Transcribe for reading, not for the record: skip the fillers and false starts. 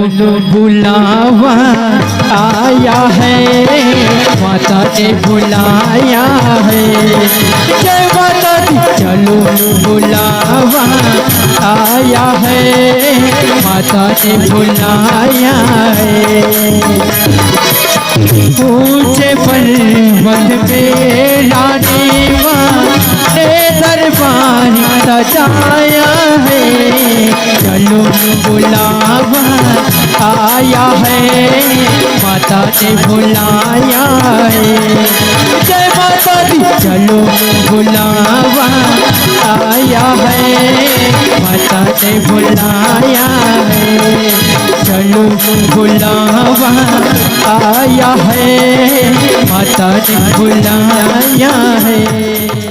बुलावा आया है, माता ने बुलाया है। जय माता दी। चलो बुलावा आया है, माता ने बुलाया है। ऊंचे पर्वत पे रानी माँ ने दरबार सजाया है। चलो बुलावा आया है, माता ने बुलाया है। जय माता दी। चलो बुलावा आया है, माता ने बुलाया है। चलो बुलावा आया है, माता ने बुलाया है।